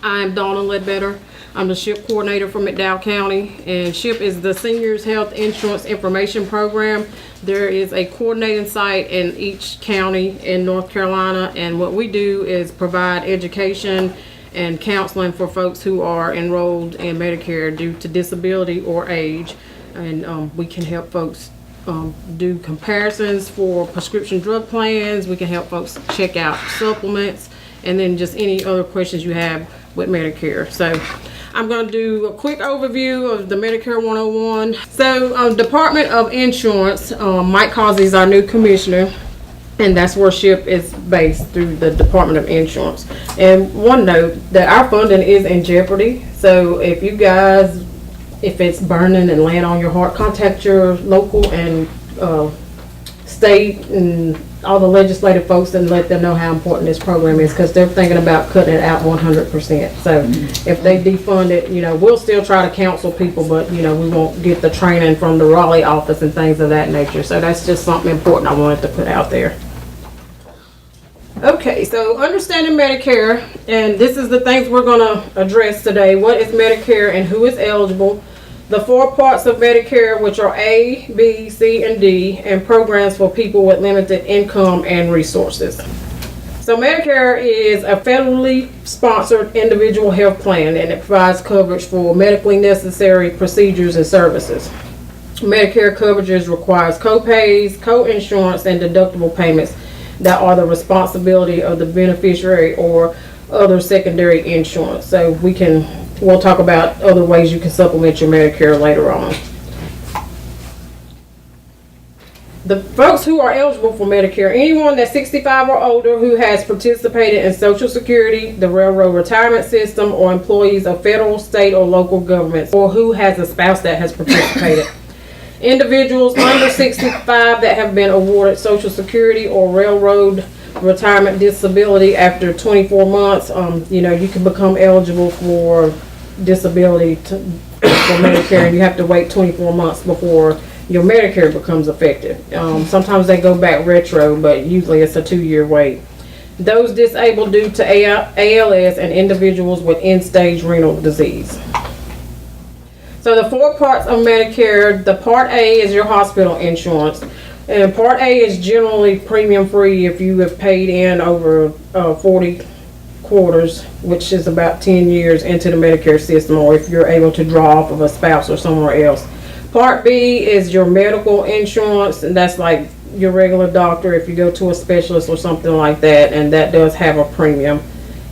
I'm Dawna Ledbetter. I'm the SHIIP Coordinator for McDowell County, and SHIIP is the Seniors Health Insurance Information Program. There is a coordinating site in each county in North Carolina, and what we do is provide education and counseling for folks who are enrolled in Medicare due to disability or age, and we can help folks do comparisons for prescription drug plans. We can help folks check out supplements, and then just any other questions you have with Medicare. So I'm going to do a quick overview of the Medicare 101. So Department of Insurance, Mike Causey is our new commissioner, and that's where SHIIP is based, through the Department of Insurance. And one note, that our funding is in jeopardy. So if you guys, if it's burning and laying on your heart, contact your local and state and all the legislative folks and let them know how important this program is, because they're thinking about cutting it out 100%. So if they defund it, we'll still try to counsel people, but we won't get the training from the Raleigh office and things of that nature. So that's just something important I wanted to put out there. Okay, so understanding Medicare, and this is the things we're going to address today. What is Medicare and who is eligible? The 4 parts of Medicare, which are A, B, C, and D, and programs for people with limited income and resources. So Medicare is a federally sponsored individual health plan, and it provides coverage for medically necessary procedures and services. Medicare coverage requires co-pays, co-insurance, and deductible payments that are the responsibility of the beneficiary or other secondary insurance. So we'll talk about other ways you can supplement your Medicare later on. The folks who are eligible for Medicare: anyone that's 65 or older who has participated in Social Security, the Railroad Retirement System, or employees of federal, state, or local governments, or who has a spouse that has participated. Individuals under 65 that have been awarded Social Security or Railroad Retirement Disability after 24 months, you can become eligible for disability for Medicare, and you have to wait 24 months before your Medicare becomes effective. Sometimes they go back retro, but usually it's a 2-year wait. Those disabled due to ALS and individuals with end-stage renal disease. So the 4 parts of Medicare: the Part A is your hospital insurance, and Part A is generally premium free if you have paid in over 40 quarters, which is about 10 years into the Medicare system, or if you're able to draw off of a spouse or somewhere else. Part B is your medical insurance, and that's like your regular doctor if you go to a specialist or something like that, and that does have a premium,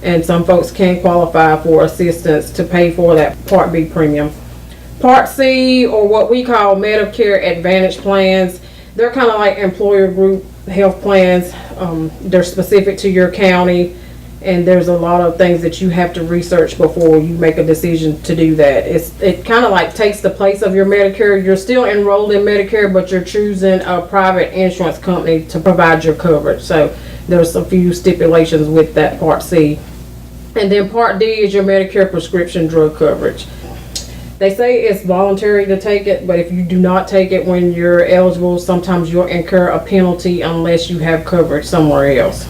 and some folks can qualify for assistance to pay for that Part B premium. Part C, or what we call Medicare Advantage plans, they're kind of like employer group health plans. They're specific to your county, and there's a lot of things that you have to research before you make a decision to do that. It kind of like takes the place of your Medicare. You're still enrolled in Medicare, but you're choosing a private insurance company to provide your coverage. So there's a few stipulations with that Part C. And then Part D is your Medicare prescription drug coverage. They say it's voluntary to take it, but if you do not take it when you're eligible, sometimes you'll incur a penalty unless you have coverage somewhere else.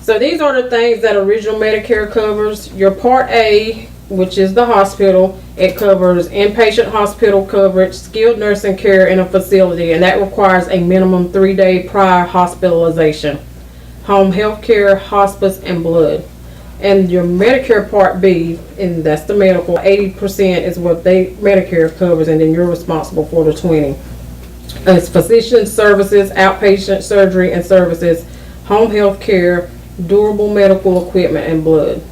So these are the things that original Medicare covers. Your Part A, which is the hospital, it covers inpatient hospital coverage, skilled nursing care in a facility, and that requires a minimum 3-day prior hospitalization, home health care, hospice, and blood. And your Medicare Part B, and that's the medical, 80% is what Medicare covers, and then you're responsible for the 20%. It's physician services, outpatient surgery and services, home health care, durable medical equipment, and blood.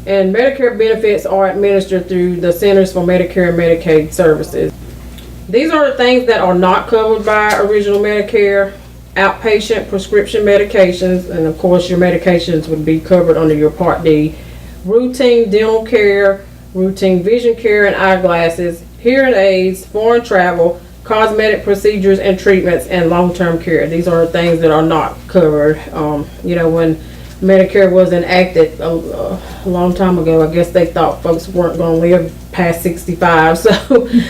And Medicare benefits are administered through the Centers for Medicare and Medicaid Services. These are the things that are not covered by original Medicare: outpatient prescription medications, and of course your medications would be covered under your Part D, routine dental care, routine vision care and eyeglasses, hearing aids, foreign travel, cosmetic procedures and treatments, and long-term care. These are things that are not covered. When Medicare was enacted a long time ago, I guess they thought folks weren't going to live past 65, so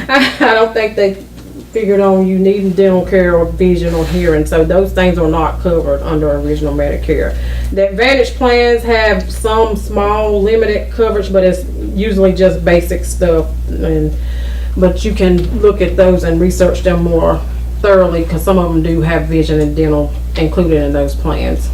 I don't think they figured on you needing dental care or vision or hearing. So those things are not covered under original Medicare. The Advantage plans have some small limited coverage, but it's usually just basic stuff. But you can look at those and research them more thoroughly, because some of them do have vision and dental included in those plans.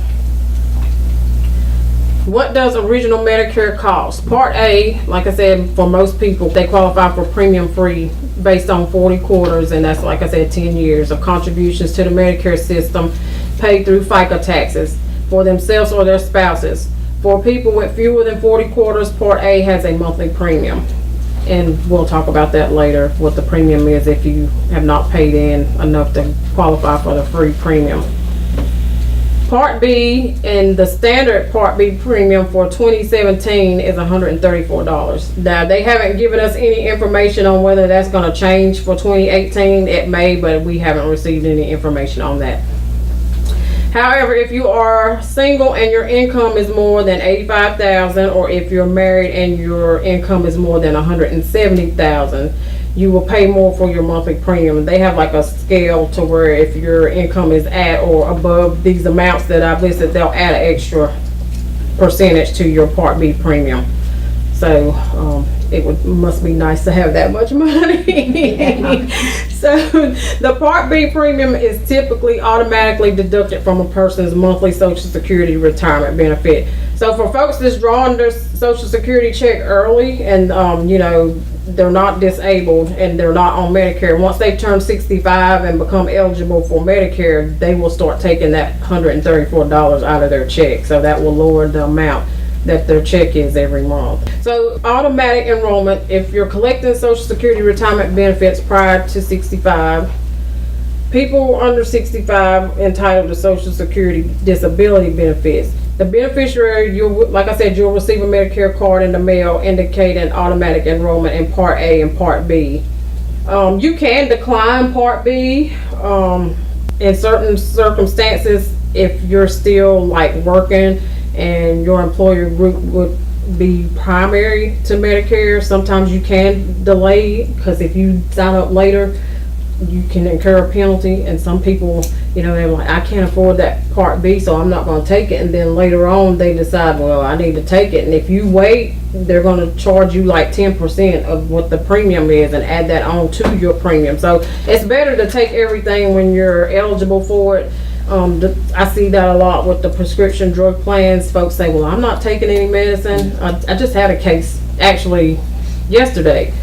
What does original Medicare cost? Part A, like I said, for most people, they qualify for premium free based on 40 quarters, and that's, like I said, 10 years of contributions to the Medicare system paid through FICA taxes for themselves or their spouses. For people with fewer than 40 quarters, Part A has a monthly premium. And we'll talk about that later, what the premium is if you have not paid in enough to qualify for the free premium. Part B, and the standard Part B premium for 2017 is $134. Now, they haven't given us any information on whether that's going to change for 2018. It may, but we haven't received any information on that. However, if you are single and your income is more than $85,000, or if you're married and your income is more than $170,000, you will pay more for your monthly premium. They have like a scale to where if your income is at or above these amounts that I've listed, they'll add an extra percentage to your Part B premium. So must be nice to have that much money. So the Part B premium is typically automatically deducted from a person's monthly Social Security retirement benefit. So for folks that's drawing their Social Security check early and they're not disabled and they're not on Medicare, once they turn 65 and become eligible for Medicare, they will start taking that $134 out of their check. So that will lower the amount that their check is every month. So automatic enrollment, if you're collecting Social Security retirement benefits prior to 65, people under 65 entitled to Social Security disability benefits. The beneficiary, like I said, you'll receive a Medicare card in the mail indicating automatic enrollment in Part A and Part B. You can decline Part B in certain circumstances if you're still like working and your employer group would be primary to Medicare. Sometimes you can delay, because if you sign up later, you can incur a penalty. And some people, they're like, I can't afford that Part B, so I'm not going to take it. And then later on, they decide, well, I need to take it. And if you wait, they're going to charge you like 10% of what the premium is and add that on to your premium. So it's better to take everything when you're eligible for it. I see that a lot with the prescription drug plans. Folks say, well, I'm not taking any medicine. I just had a case actually yesterday.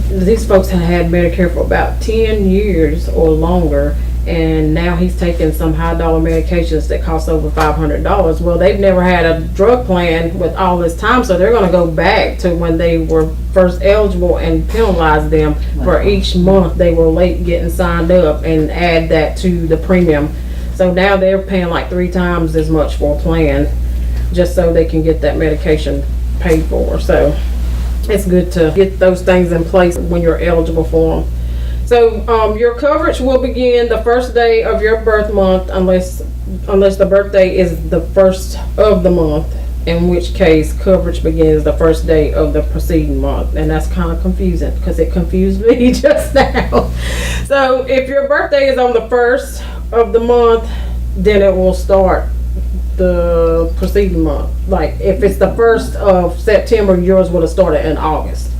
These folks had Medicare for about 10 years or longer, and now he's taking some high dollar medications that cost over $500. Well, they've never had a drug plan with all this time, so they're going to go back to when they were first eligible and penalize them for each month they were late getting signed up and add that to the premium. So now they're paying like 3 times as much for a plan just so they can get that medication paid for. So it's good to get those things in place when you're eligible for them. So your coverage will begin the first day of your birth month unless the birthday is the first of the month, in which case coverage begins the first day of the preceding month. And that's kind of confusing because it confused me just now. So if your birthday is on the first of the month, then it will start the preceding month. Like if it's the 1st of September, yours would have started in August.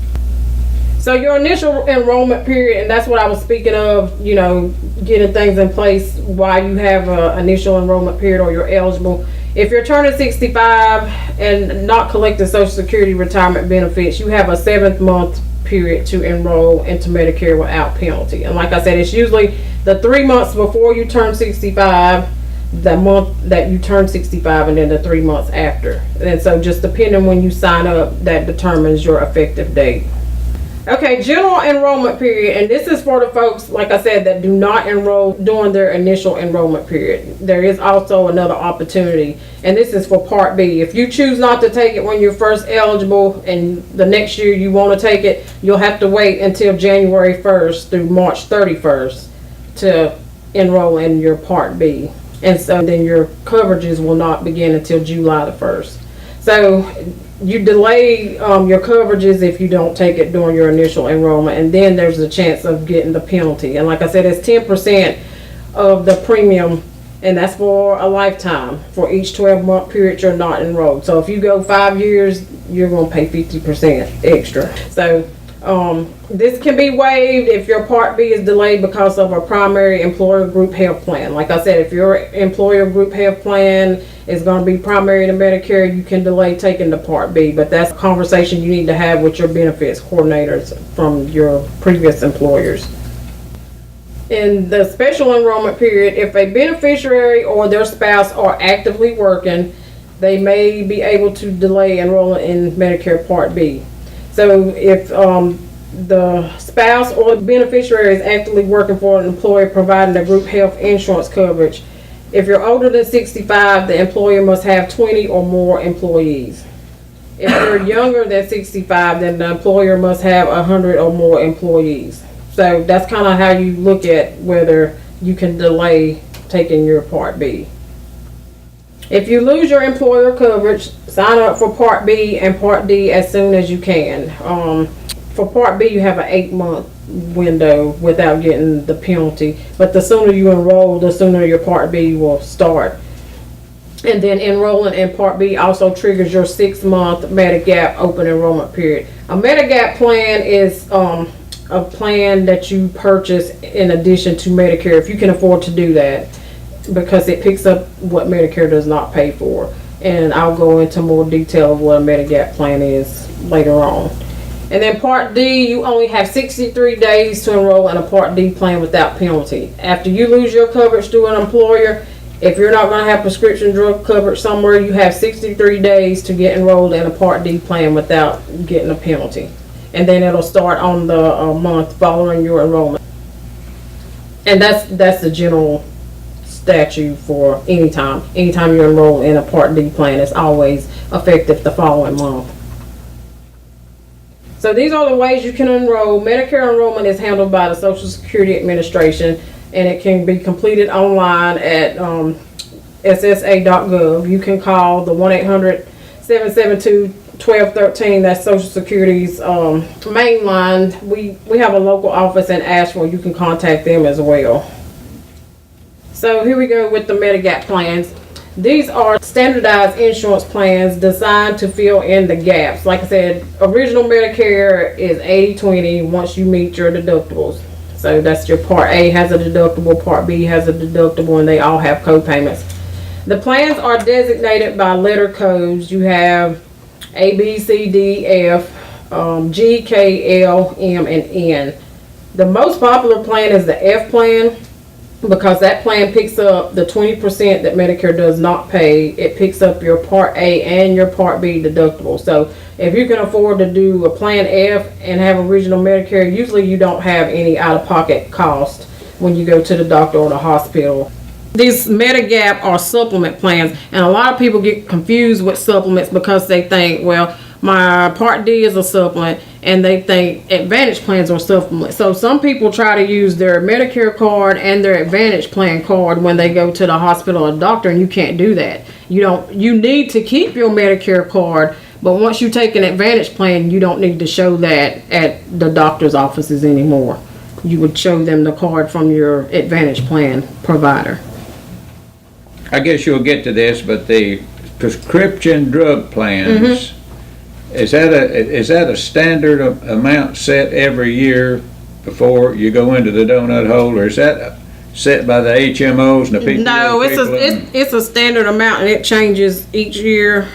So your initial enrollment period, and that's what I was speaking of, getting things in place while you have an initial enrollment period or you're eligible. If you're turning 65 and not collecting Social Security retirement benefits, you have a 7th month period to enroll into Medicare without penalty. And like I said, it's usually the 3 months before you turn 65, the month that you turn 65, and then the 3 months after. And so just depending when you sign up, that determines your effective date. Okay, general enrollment period, and this is for the folks, like I said, that do not enroll during their initial enrollment period. There is also another opportunity, and this is for Part B. If you choose not to take it when you're first eligible and the next year you want to take it, you'll have to wait until January 1st through March 31st to enroll in your Part B. And so then your coverages will not begin until July the 1st. So you delay your coverages if you don't take it during your initial enrollment, and then there's a chance of getting the penalty. And like I said, it's 10% of the premium And that's for a lifetime. For each 12-month period you're not enrolled. So if you go 5 years, you're going to pay 50% extra. So this can be waived if your Part B is delayed because of a primary employer group health plan. Like I said, if your employer group health plan is going to be primary to Medicare, you can delay taking the Part B. But that's a conversation you need to have with your benefits coordinators from your previous employers. In the special enrollment period, if a beneficiary or their spouse are actively working, they may be able to delay enrolling in Medicare Part B. So if the spouse or the beneficiary is actively working for an employer providing the group health insurance coverage, if you're older than 65, the employer must have 20 or more employees. If you're younger than 65, then the employer must have 100 or more employees. So that's kind of how you look at whether you can delay taking your Part B. If you lose your employer coverage, sign up for Part B and Part D as soon as you can. For Part B, you have an 8-month window without getting the penalty. But the sooner you enroll, the sooner your Part B will start. And then enrolling in Part B also triggers your 6-month Medigap open enrollment period. A Medigap plan is a plan that you purchase in addition to Medicare, if you can afford to do that, because it picks up what Medicare does not pay for. And I'll go into more detail of what a Medigap plan is later on. And then Part D, you only have 63 days to enroll in a Part D plan without penalty. After you lose your coverage through an employer, if you're not going to have prescription drug coverage somewhere, you have 63 days to get enrolled in a Part D plan without getting a penalty. And then it'll start on the month following your enrollment. And that's the general statute for anytime you enroll in a Part D plan. It's always effective the following month. So these are the ways you can enroll. Medicare enrollment is handled by the Social Security Administration, and it can be completed online at ssa.gov. You can call the 1-800-772-1213. That's Social Security's main line. We have a local office in Asheville. You can contact them as well. So here we go with the Medigap plans. These are standardized insurance plans designed to fill in the gaps. Like I said, original Medicare is 80-20 once you meet your deductibles. So that's your Part A has a deductible, Part B has a deductible, and they all have co-payments. The plans are designated by letter codes. You have A, B, C, D, F, G, K, L, M, and N. The most popular plan is the F plan, because that plan picks up the 20% that Medicare does not pay. It picks up your Part A and your Part B deductible. So if you can afford to do a Plan F and have original Medicare, usually you don't have any out-of-pocket cost when you go to the doctor or the hospital. These Medigap are supplement plans, and a lot of people get confused with supplements because they think, well, my Part D is a supplement, and they think Advantage plans are supplements. So some people try to use their Medicare card and their Advantage plan card when they go to the hospital or doctor, and you can't do that. You need to keep your Medicare card, but once you take an Advantage plan, you don't need to show that at the doctor's offices anymore. You would show them the card from your Advantage plan provider. I guess you'll get to this, but the prescription drug plans, is that a standard amount set every year before you go into the donut hole, or is that set by the HMOs and the people? No, it's a standard amount, and it changes each year.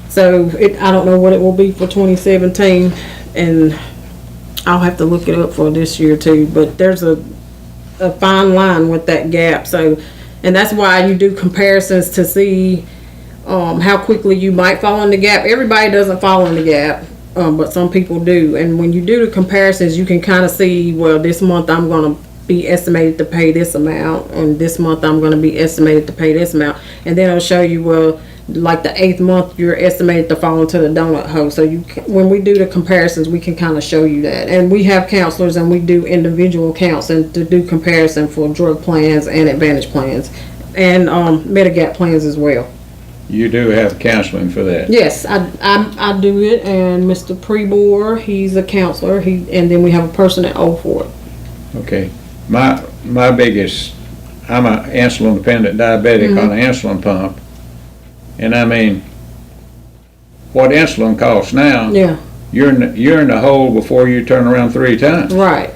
So I don't know what it will be for 2017, and I'll have to look it up for this year too. But there's a fine line with that gap. So, and that's why you do comparisons to see how quickly you might fall in the gap. Everybody doesn't fall in the gap, but some people do. And when you do the comparisons, you can kind of see, well, this month I'm going to be estimated to pay this amount, and this month I'm going to be estimated to pay this amount. And then it'll show you, well, like the 8th month you're estimated to fall into the donut hole. So when we do the comparisons, we can kind of show you that. And we have counselors, and we do individual counseling to do comparison for drug plans and Advantage plans, and Medigap plans as well. You do have counseling for that? Yes, I do it, and Mr. Prebor, he's a counselor, and then we have a person at O for it. Okay. My biggest, I'm a insulin dependent diabetic on an insulin pump. And I mean, what insulin costs now, Yeah. you're in the hole before you turn around 3 times. Right.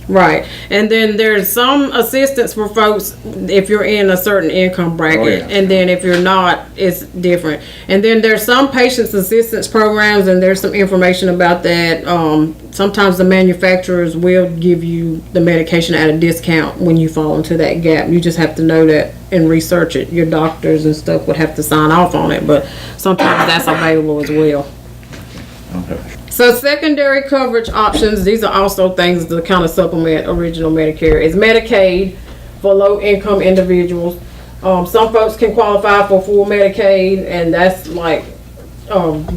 Right. And then there's some assistance for folks if you're in a certain income bracket. Oh, yeah. And then if you're not, it's different. And then there's some patients assistance programs, and there's some information about that. Sometimes the manufacturers will give you the medication at a discount when you fall into that gap. You just have to know that and research it. Your doctors and stuff would have to sign off on it, but sometimes that's available as well. Okay. So secondary coverage options, these are also things to kind of supplement original Medicare, is Medicaid for low-income individuals. Some folks can qualify for full Medicaid, and that's like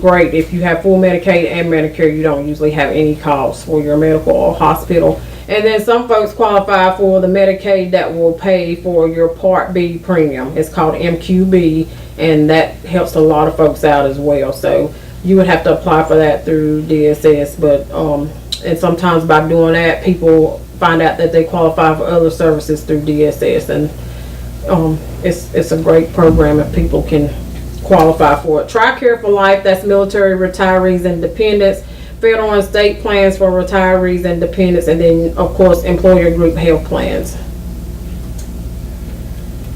great. If you have full Medicaid and Medicare, you don't usually have any costs for your medical or hospital. And then some folks qualify for the Medicaid that will pay for your Part B premium. It's called MQB, and that helps a lot of folks out as well. So you would have to apply for that through DSS, but and sometimes by doing that, people find out that they qualify for other services through DSS, and it's a great program if people can qualify for it. TRICARE for Life, that's military retirees and dependents, federal and state plans for retirees and dependents, and then of course employer group health plans.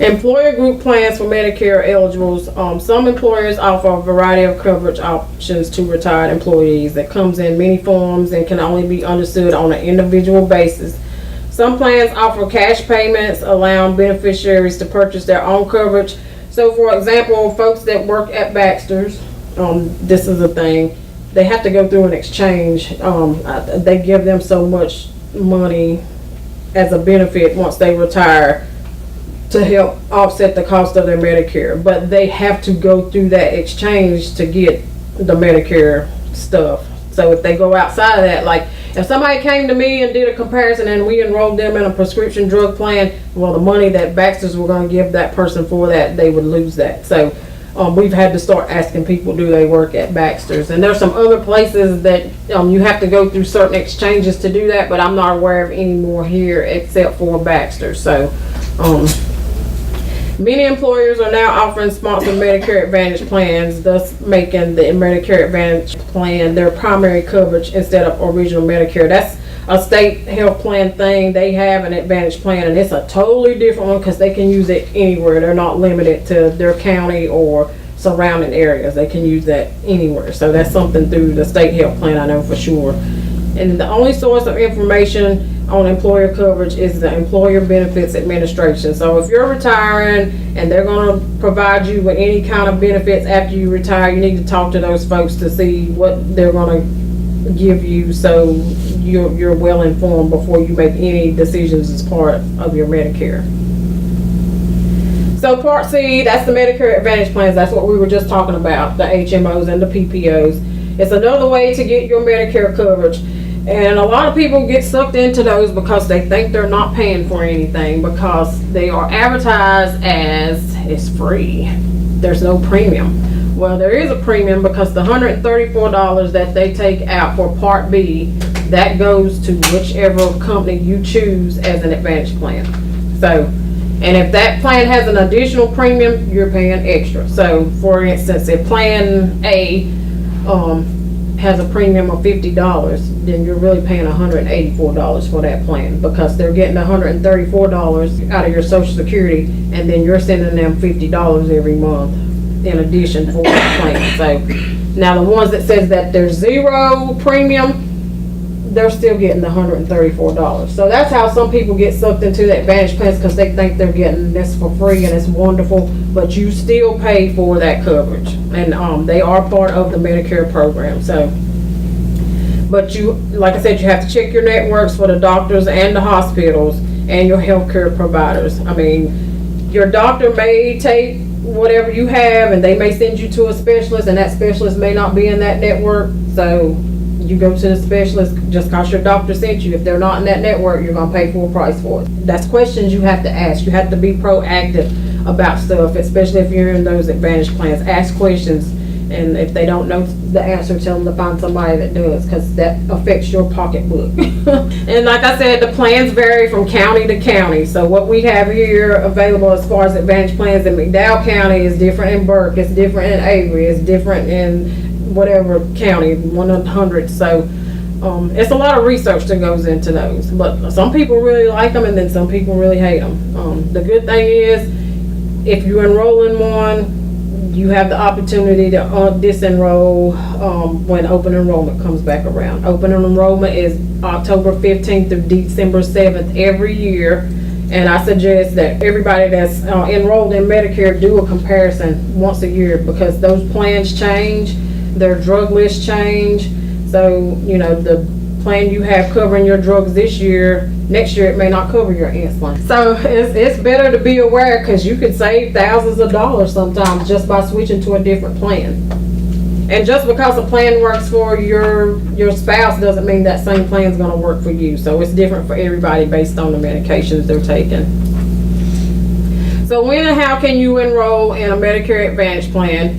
Employer group plans for Medicare eligibles. Some employers offer a variety of coverage options to retired employees that comes in many forms and can only be understood on an individual basis. Some plans offer cash payments, allowing beneficiaries to purchase their own coverage. So for example, folks that work at Baxter's, this is a thing, they have to go through an exchange. They give them so much money as a benefit once they retire to help offset the cost of their Medicare, but they have to go through that exchange to get the Medicare stuff. So if they go outside of that, like if somebody came to me and did a comparison and we enrolled them in a prescription drug plan, well, the money that Baxter's were going to give that person for that, they would lose that. So we've had to start asking people, do they work at Baxter's? And there's some other places that you have to go through certain exchanges to do that, but I'm not aware of any more here except for Baxter's. So many employers are now offering sponsored Medicare Advantage plans, thus making the Medicare Advantage plan their primary coverage instead of original Medicare. That's a state health plan thing. They have an Advantage plan, and it's a totally different one because they can use it anywhere. They're not limited to their county or surrounding areas. They can use that anywhere. So that's something through the state health plan, I know for sure. And the only source of information on employer coverage is the Employer Benefits Administration. So if you're retiring and they're going to provide you with any kind of benefits after you retire, you need to talk to those folks to see what they're going to give you, so you're well informed before you make any decisions as part of your Medicare. So Part C, that's the Medicare Advantage plans. That's what we were just talking about, the HMOs and the PPOs. It's another way to get your Medicare coverage. And a lot of people get sucked into those because they think they're not paying for anything, because they are advertised as it's free. There's no premium. Well, there is a premium because the $134 that they take out for Part B, that goes to whichever company you choose as an Advantage plan. So, and if that plan has an additional premium, you're paying extra. So, for instance, if Plan A has a premium of $50, then you're really paying $184 for that plan, because they're getting $134 out of your Social Security, and then you're sending them $50 every month in addition for that plan. So now the ones that says that there's zero premium, they're still getting the $134. So that's how some people get sucked into the Advantage plans, because they think they're getting this for free and it's wonderful, but you still pay for that coverage, and they are part of the Medicare program. So, but you, like I said, you have to check your networks for the doctors and the hospitals and your healthcare providers. I mean, your doctor may take whatever you have and they may send you to a specialist, and that specialist may not be in that network. So you go to the specialist just because your doctor sent you. If they're not in that network, you're going to pay full price for it. That's questions you have to ask. You have to be proactive about stuff, especially if you're in those Advantage plans. Ask questions And if they don't know the answer, tell them to find somebody that does, because that affects your pocketbook. And like I said, the plans vary from county to county. So what we have here available as far as Advantage plans in McDowell County is different in Burke, it's different in Avery, it's different in whatever county, 100. So it's a lot of research that goes into those. But some people really like them, and then some people really hate them. The good thing is, if you enroll in one, you have the opportunity to disenroll when open enrollment comes back around. Open enrollment is October 15th through December 7th every year. And I suggest that everybody that's enrolled in Medicare do a comparison once a year, because those plans change, their drug lists change. So, you know, the plan you have covering your drugs this year, next year it may not cover your insulin. So it's better to be aware, because you could save thousands of dollars sometimes just by switching to a different plan. And just because a plan works for your spouse doesn't mean that same plan is going to work for you. So it's different for everybody based on the medications they're taking. So when and how can you enroll in a Medicare Advantage plan?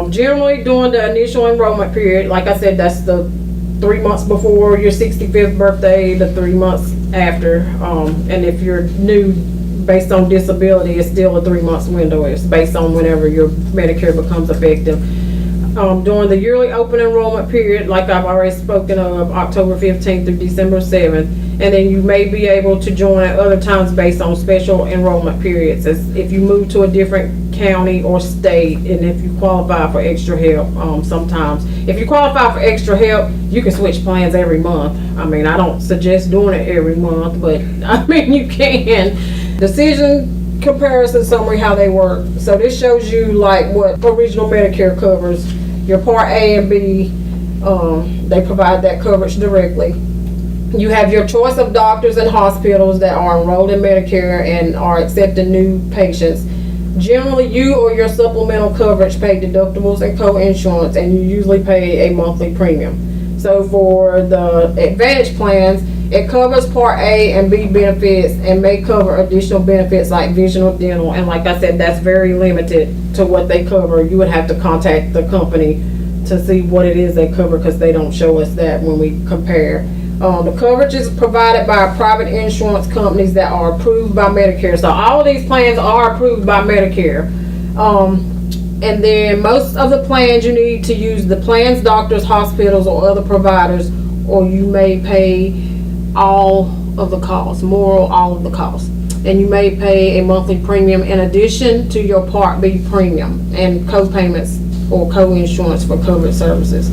Generally during the initial enrollment period, like I said, that's the 3 months before your 65th birthday, the 3 months after. And if you're new, based on disability, it's still a 3 months window. It's based on whenever your Medicare becomes effective. During the yearly open enrollment period, like I've already spoken of, October 15th through December 7th, and then you may be able to join at other times based on special enrollment periods, as if you move to a different county or state, and if you qualify for extra help. Sometimes if you qualify for extra help, you can switch plans every month. I mean, I don't suggest doing it every month, but I mean, you can. Decision comparison summary, how they work. So this shows you like what original Medicare covers. Your Part A and B, they provide that coverage directly. You have your choice of doctors and hospitals that are enrolled in Medicare and are accepting new patients. Generally, you or your supplemental coverage pay deductibles and co-insurance, and you usually pay a monthly premium. So for the Advantage plans, it covers Part A and B benefits and may cover additional benefits like vision or dental. And like I said, that's very limited to what they cover. You would have to contact the company to see what it is they cover, because they don't show us that when we compare. The coverage is provided by private insurance companies that are approved by Medicare. So all of these plans are approved by Medicare. And then most of the plans, you need to use the plan's doctors, hospitals, or other providers, or you may pay all of the costs, all of the costs. And you may pay a monthly premium in addition to your Part B premium and co-payments or co-insurance for covered services.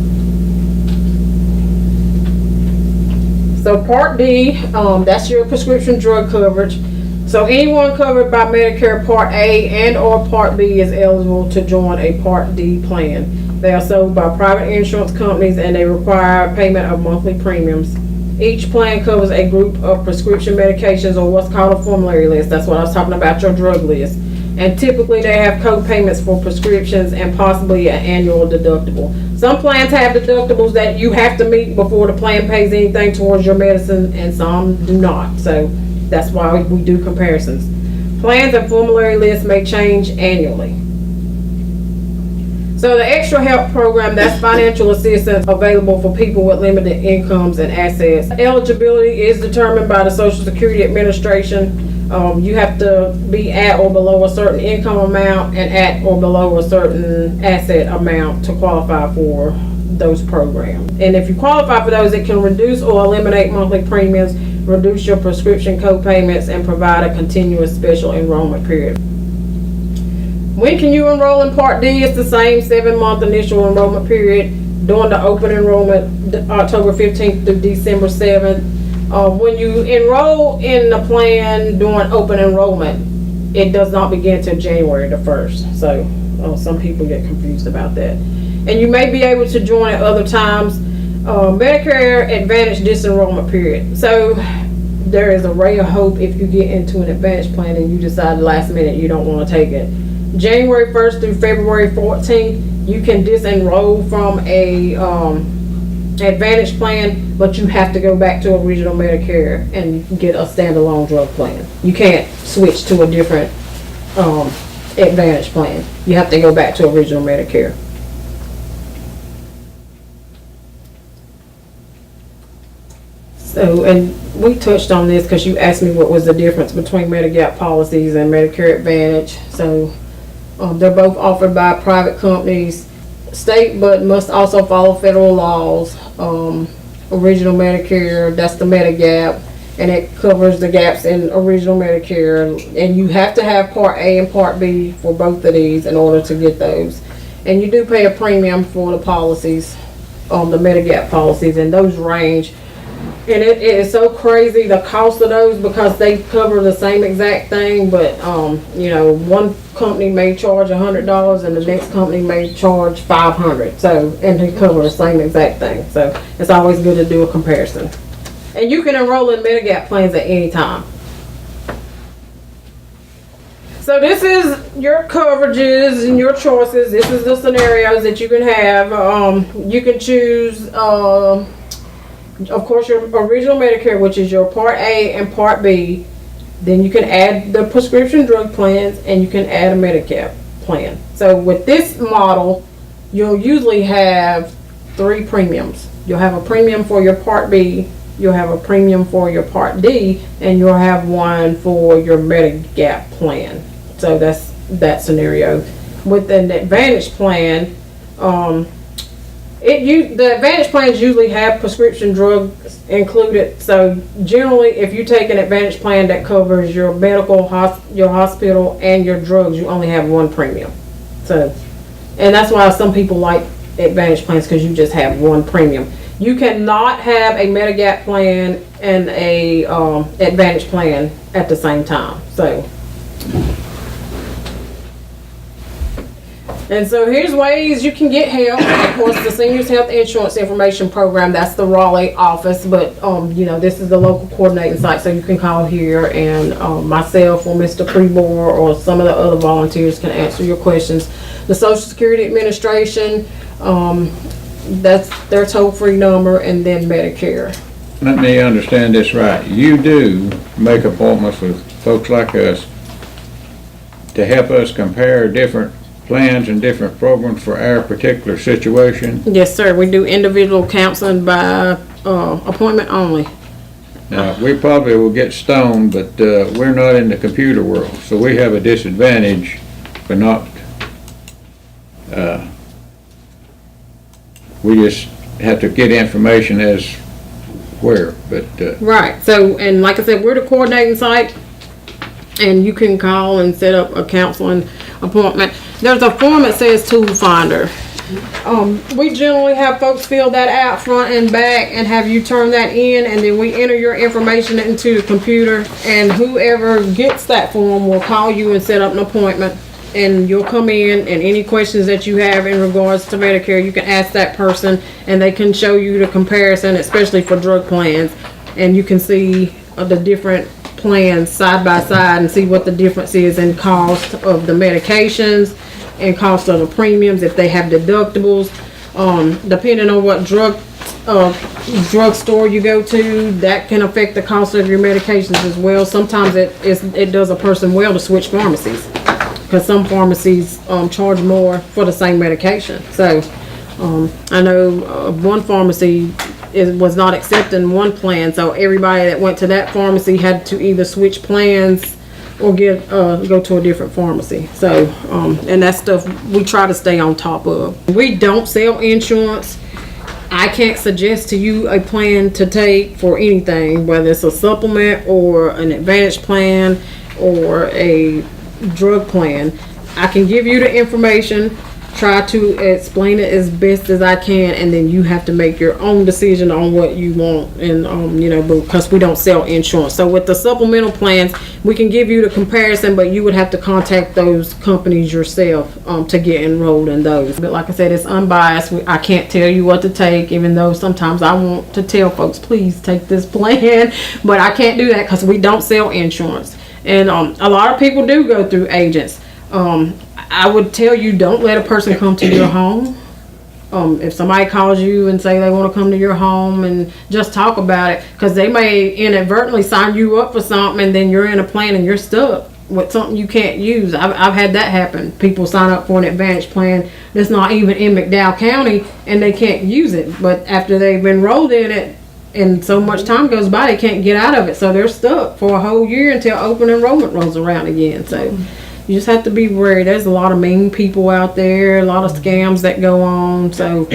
So Part D, that's your prescription drug coverage. So anyone covered by Medicare Part A and or Part B is eligible to join a Part D plan. They are sold by private insurance companies, and they require payment of monthly premiums. Each plan covers a group of prescription medications, or what's called a formulary list. That's what I was talking about, your drug list. And typically they have co-payments for prescriptions and possibly an annual deductible. Some plans have deductibles that you have to meet before the plan pays anything towards your medicine, and some do not. So that's why we do comparisons. Plans and formulary lists may change annually. So the Extra Help Program, that's financial assistance available for people with limited incomes and assets. Eligibility is determined by the Social Security Administration. You have to be at or below a certain income amount and at or below a certain asset amount to qualify for those programs. And if you qualify for those, it can reduce or eliminate monthly premiums, reduce your prescription co-payments, and provide a continuous special enrollment period. When can you enroll in Part D? It's the same 7-month initial enrollment period during the open enrollment, October 15th through December 7th. When you enroll in the plan during open enrollment, it does not begin until January the 1st. So some people get confused about that. And you may be able to join at other times. Medicare Advantage disenrollment period. So there is a ray of hope if you get into an Advantage plan and you decide last minute you don't want to take it. January 1st through February 14th, you can disenroll from a Advantage plan, but you have to go back to original Medicare and get a standalone drug plan. You can't switch to a different Advantage plan. You have to go back to original Medicare. So, and we touched on this because you asked me what was the difference between Medigap policies and Medicare Advantage. So, they're both offered by private companies, state, but must also follow federal laws. Original Medicare, that's the Medigap, and it covers the gaps in original Medicare. And you have to have Part A and Part B for both of these in order to get those. And you do pay a premium for the policies, the Medigap policies, and those range. And it is so crazy, the cost of those, because they cover the same exact thing, but, you know, one company may charge $100 and the next company may charge $500. So, and they cover the same exact thing. So it's always good to do a comparison. And you can enroll in Medigap plans at any time. So this is your coverages and your choices. This is the scenarios that you can have. You can choose, of course, your original Medicare, which is your Part A and Part B. Then you can add the prescription drug plans, and you can add a Medicare plan. So with this model, you'll usually have 3 premiums. You'll have a premium for your Part B, you'll have a premium for your Part D, and you'll have one for your Medigap plan. So that's that scenario. With an Advantage plan, the Advantage plans usually have prescription drugs included. So generally, if you take an Advantage plan that covers your medical, your hospital, and your drugs, you only have one premium. So, and that's why some people like Advantage plans, because you just have one premium. You cannot have a Medigap plan and a Advantage plan at the same time. So. And so here's ways you can get help. Of course, the Seniors Health Insurance Information Program, that's the Raleigh office, but you know, this is the local coordinating site, so you can call here, and myself or Mr. Prebor or some of the other volunteers can answer your questions. The Social Security Administration, that's their toll-free number, and then Medicare. Let me understand this right. You do make appointments with folks like us to help us compare different plans and different programs for our particular situation? Yes, sir. We do individual counseling by appointment only. Now, we probably will get stoned, but we're not in the computer world, so we have a disadvantage for not, we just have to get information as where, but. Right. So, and like I said, we're the coordinating site, and you can call and set up a counseling appointment. There's a form that says Tool Finder. We generally have folks fill that out front and back and have you turn that in, and then we enter your information into the computer, and whoever gets that form will call you and set up an appointment, and you'll come in, and any questions that you have in regards to Medicare, you can ask that person, and they can show you the comparison, especially for drug plans, and you can see the different plans side by side and see what the difference is in cost of the medications and cost of the premiums, if they have deductibles. Depending on what drug store you go to, that can affect the cost of your medications as well. Sometimes it does a person well to switch pharmacies, because some pharmacies charge more for the same medication. So I know one pharmacy was not accepting one plan, so everybody that went to that pharmacy had to either switch plans or go to a different pharmacy. So and that stuff we try to stay on top of. We don't sell insurance. I can't suggest to you a plan to take for anything, whether it's a supplement or an Advantage plan or a drug plan. I can give you the information, try to explain it as best as I can, and then you have to make your own decision on what you want. And you know, because we don't sell insurance. So with the supplemental plans, we can give you the comparison, but you would have to contact those companies yourself to get enrolled in those. But like I said, it's unbiased. I can't tell you what to take, even though sometimes I want to tell folks, please take this plan, but I can't do that because we don't sell insurance. And a lot of people do go through agents. I would tell you, don't let a person come to your home. If somebody calls you and say they want to come to your home, and just talk about it, because they may inadvertently sign you up for something, and then you're in a plan and you're stuck with something you can't use. I've had that happen. People sign up for an Advantage plan that's not even in McDowell County, and they can't use it. But after they've enrolled in it and so much time goes by, they can't get out of it. So they're stuck for a whole year until open enrollment rolls around again. So you just have to be wary. There's a lot of mean people out there, a lot of scams that go on. So,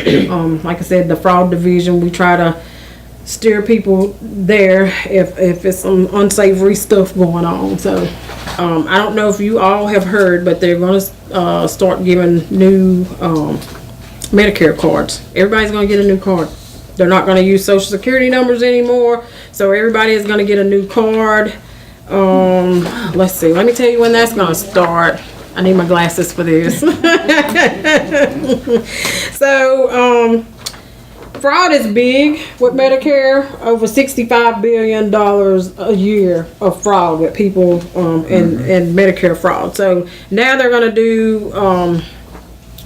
like I said, the fraud division, we try to steer people there if it's some unsavory stuff going on. So, I don't know if you all have heard, but they're going to start giving new Medicare cards. Everybody's going to get a new card. They're not going to use social security numbers anymore. So everybody is going to get a new card. Let's see. Let me tell you when that's going to start. I need my glasses for this. So, fraud is big with Medicare. Over $65 billion a year of fraud with people and Medicare fraud. So now they're going to do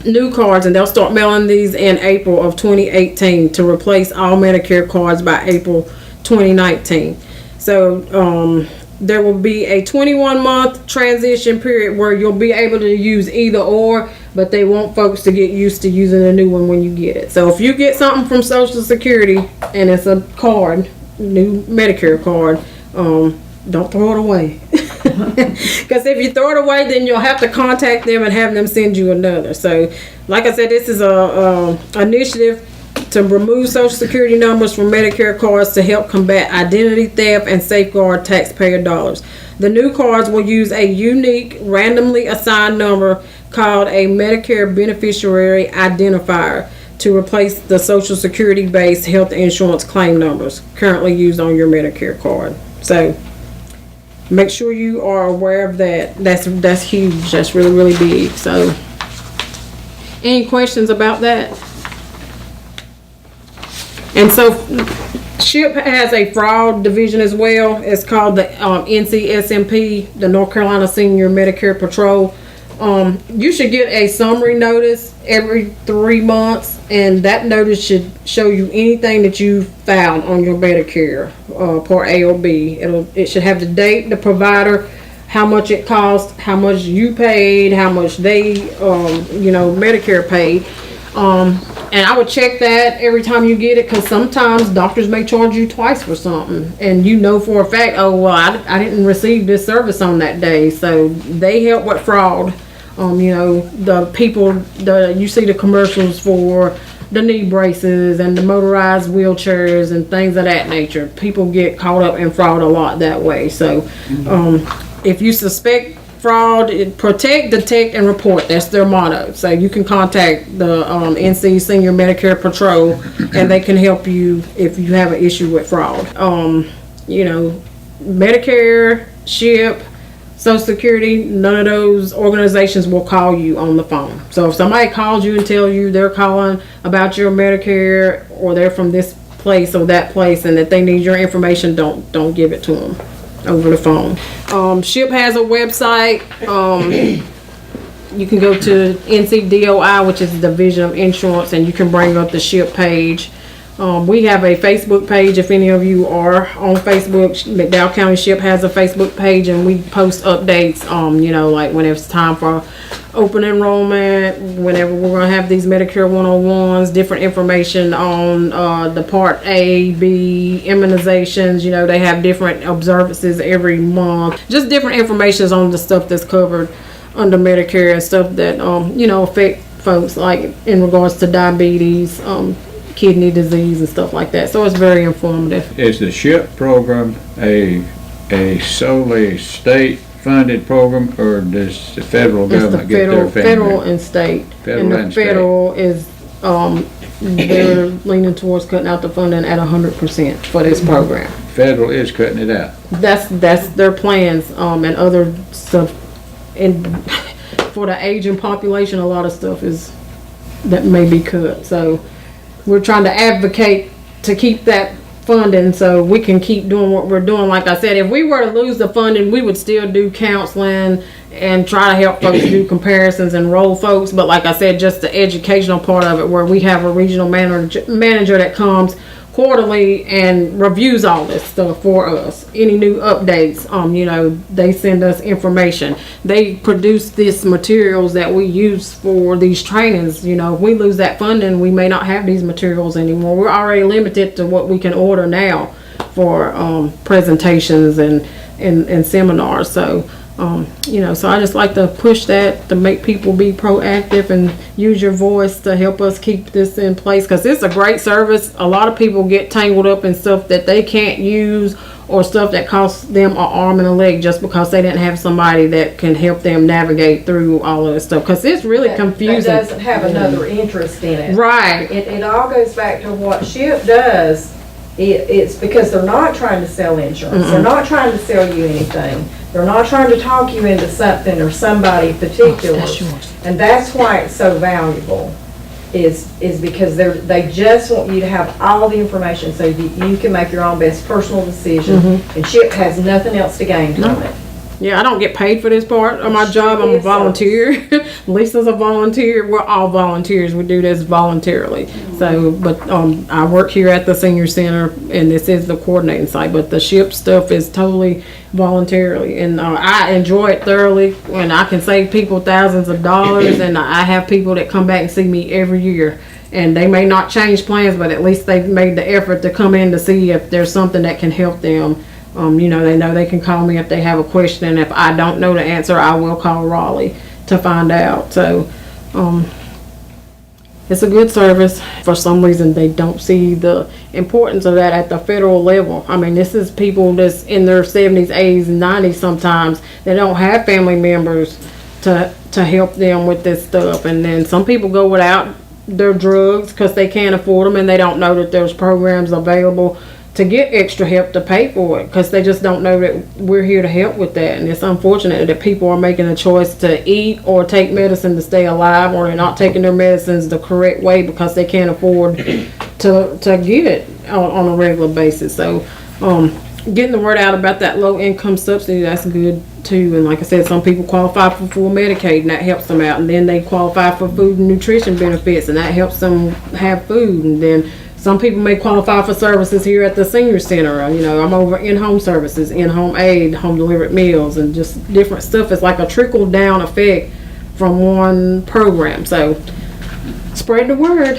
new cards, and they'll start mailing these in April of 2018 to replace all Medicare cards by April 2019. So there will be a 21-month transition period where you'll be able to use either or, but they want folks to get used to using a new one when you get it. So if you get something from Social Security and it's a card, new Medicare card, don't throw it away. Because if you throw it away, then you'll have to contact them and have them send you another. So like I said, this is a initiative to remove Social Security numbers from Medicare cards to help combat identity theft and safeguard taxpayer dollars. The new cards will use a unique, randomly assigned number called a Medicare Beneficiary Identifier to replace the Social Security-based health insurance claim numbers currently used on your Medicare card. So make sure you are aware of that. That's huge. That's really, really big. So any questions about that? And so SHIIP has a fraud division as well. It's called the NCSMP, the North Carolina Senior Medicare Patrol. You should get a summary notice every 3 months, and that notice should show you anything that you found on your Medicare, Part A or B. It should have the date, the provider, how much it cost, how much you paid, how much they, Medicare paid. And I would check that every time you get it, because sometimes doctors may charge you twice for something, and you know for a fact, oh well, I didn't receive this service on that day. So they help with fraud. The people, you see the commercials for the knee braces and the motorized wheelchairs and things of that nature. People get caught up in fraud a lot that way. So if you suspect fraud, protect, detect, and report. That's their motto. So you can contact the NC Senior Medicare Patrol, and they can help you if you have an issue with fraud. Medicare, SHIIP, Social Security, none of those organizations will call you on the phone. So if somebody calls you and tells you they're calling about your Medicare, or they're from this place or that place, and that they need your information, don't give it to them over the phone. SHIIP has a website. You can go to NCDOI, which is the Division of Insurance, and you can bring up the SHIIP page. We have a Facebook page. If any of you are on Facebook, McDowell County SHIIP has a Facebook page, and we post updates, like when it's time for open enrollment, whenever we're going to have these Medicare 101s, different information on the Part A, B, immunizations. They have different observances every month. Just different information on the stuff that's covered under Medicare and stuff that, affect folks, like in regards to diabetes, kidney disease and stuff like that. So it's very informative. Is the SHIIP program a solely state-funded program, or does the federal government get their funding? Federal and state. Federal federal is they're leaning towards cutting out the funding at 100% for this program. Federal is cutting it out. That's their plans, and other stuff. And for the aging population, a lot of stuff that may be cut. So we're trying to advocate to keep that funding so we can keep doing what we're doing. Like I said, if we were to lose the funding, we would still do counseling and try to help folks do comparisons and enroll folks. But like I said, just the educational part of it, where we have a regional manager that comes quarterly and reviews all this stuff for us. Any new updates, you know, they send us information. They produce these materials that we use for these trainings. You know, if we lose that funding, we may not have these materials anymore. We're already limited to what we can order now for presentations and seminars. So you know, so I just like to push that to make people be proactive and use your voice to help us keep this in place, because it's a great service. A lot of people get tangled up in stuff that they can't use or stuff that costs them an arm and a leg just because they didn't have somebody that can help them navigate through all of this stuff, because it's really confusing. That doesn't have another interest in it. Right. It all goes back to what SHIIP does. It's because they're not trying to sell insurance. They're not trying to sell you anything. They're not trying to talk you into something or somebody particular. That's yours. And that's why it's so valuable, is because they just want you to have all the information so that you can make your own best personal decision. And SHIIP has nothing else to gain from it. Yeah, I don't get paid for this part of my job. I'm a volunteer. Lisa's a volunteer. We're all volunteers. We do this voluntarily. So, but I work here at the senior center, and this is the coordinating site. But the SHIIP stuff is totally voluntarily, and I enjoy it thoroughly. And I can save people thousands of dollars. And I have people that come back and see me every year. And they may not change plans, but at least they've made the effort to come in to see if there's something that can help them. You know they can call me if they have a question, and if I don't know the answer, I will call Raleigh to find out. So, it's a good service. For some reason, they don't see the importance of that at the federal level. I mean, this is people that's in their 70s, 80s, and 90s sometimes. They don't have family members to help them with this stuff. And then some people go without their drugs because they can't afford them, and they don't know that there's programs available to get extra help to pay for it, because they just don't know that we're here to help with that. And it's unfortunate that people are making a choice to eat or take medicine to stay alive, or they're not taking their medicines the correct way because they can't afford to get it on a regular basis. So getting the word out about that low income subsidy, that's good too. And like I said, some people qualify for full Medicaid, and that helps them out. And then they qualify for food and nutrition benefits, and that helps them have food. And then some people may qualify for services here at the senior center. You know, I'm over in-home services, in-home aid, home delivered meals, and just different stuff. It's like a trickle down effect from one program. So spread the word.